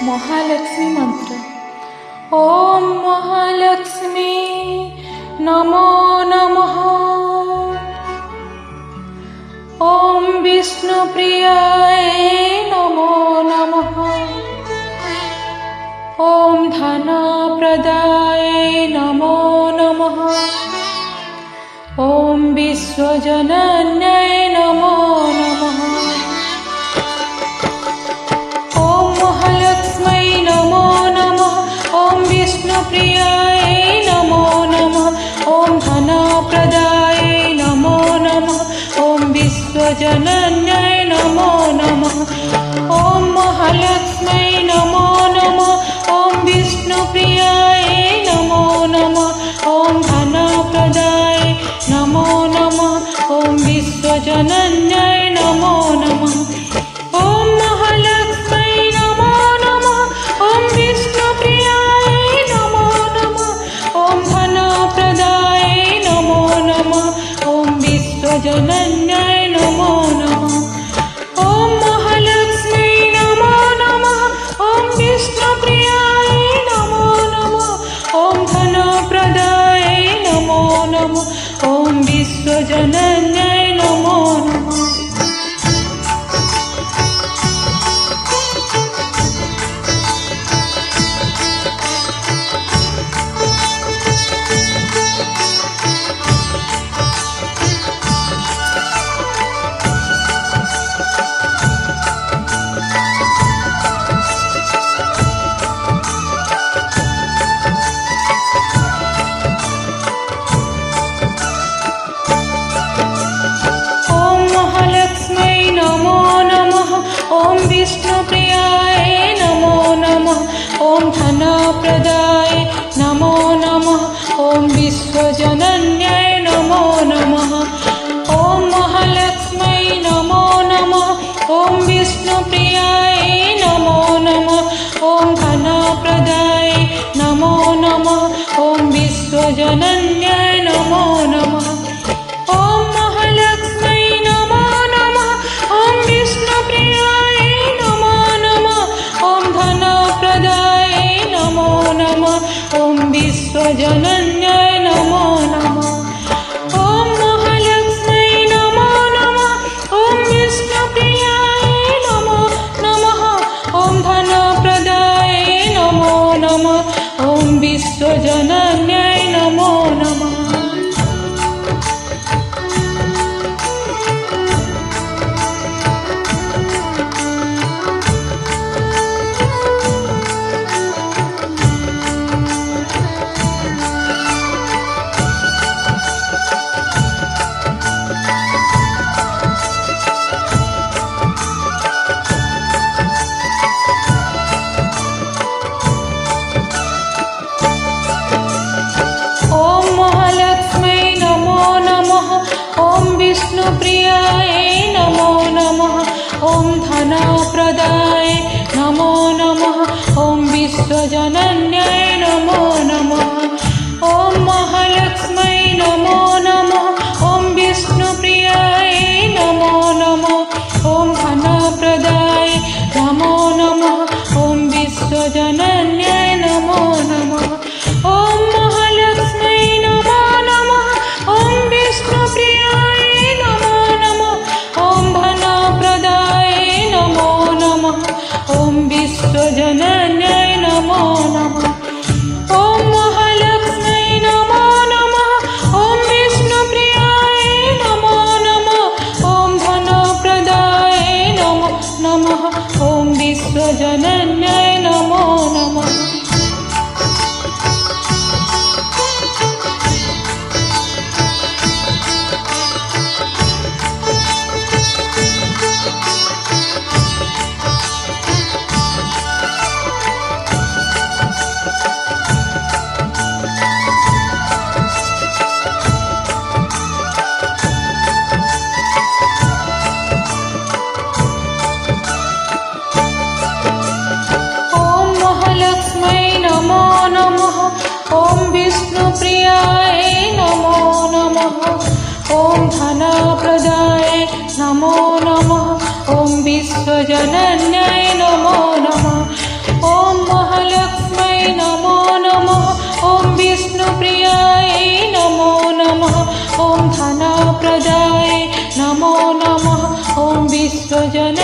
महालक्ष्मी मंत्र। ओम महालक्ष्मी नमो नमः। ओम विष्णुप्रियाय नमो नमः। ओम धनप्रदाय नमो नमः। ओम विश्वजनन्यै नमो नमः। ओम महालक्ष्मै नमो नमः। ओम विष्णुप्रियाय नमो नमः। ओम धनप्रदाय नमो नमः। ओम विश्वजनन्यै नमो नमः। ओम महालक्ष्मै नमो नमः। ओम विष्णुप्रियाय नमो नमः। ओम धनप्रदाय नमो नमः। ओम विश्वजनन्यै नमो नमः। ओम महालक्ष्मै नमो नमः। ओम विष्णुप्रियाय नमो नमः। ओम धनप्रदाय नमो नमः। ओम विश्वजनन्यै नमो नमः। ओम महालक्ष्मै नमो नमः। ओम विष्णुप्रियाय नमो नमः। ओम धनप्रदाय नमो नमः। ओम विश्वजनन्यै नमो नमः। ओम विष्णुप्रियाय नमो नमः। ओम धनप्रदाय नमो नमः। ओम विश्वजनन्यै नमो नमः। ओम महालक्ष्मै नमो नमः। ओम विष्णुप्रियाय नमो नमः। ओम धनप्रदाय नमो नमः। ओम विश्वजनन्यै नमो नमः। ओम महालक्ष्मै नमो नमः। ओम विष्णुप्रियाय नमो नमः। ओम धनप्रदाय नमो नमः। ओम विश्वजनन्यै नमो नमः। ओम महालक्ष्मै नमो नमः। ओम विष्णुप्रियाय नमो नमः। ओम धनप्रदाय नमो नमः। ओम विश्वजनन्यै नमो नमः। विष्णुप्रियाय नमो नमः। ओम धनप्रदाय नमो नमः। ओम विश्वजनन्यै नमो नमः। ओम महालक्ष्मै नमो नमः। ओम विष्णुप्रियाय नमो नमः। ओम धनप्रदाय नमो नमः। ओम विश्वजनन्यै नमो नमः। ओम महालक्ष्मै नमो नमः। ओम विष्णुप्रियाय नमो नमः। ओम धनप्रदाय नमो नमः। ओम विश्वजनन्यै नमो नमः। ओम महालक्ष्मै नमो नमः। ओम विष्णुप्रियाय नमो नमः। ओम धनप्रदाय नमो नमः। ओम विश्वजनन्यै नमो नमः। विष्णुप्रियाय नमो नमः। ओम धनप्रदाय नमो नमः। ओम विश्वजनन्यै नमो नमः। ओम विश्वजन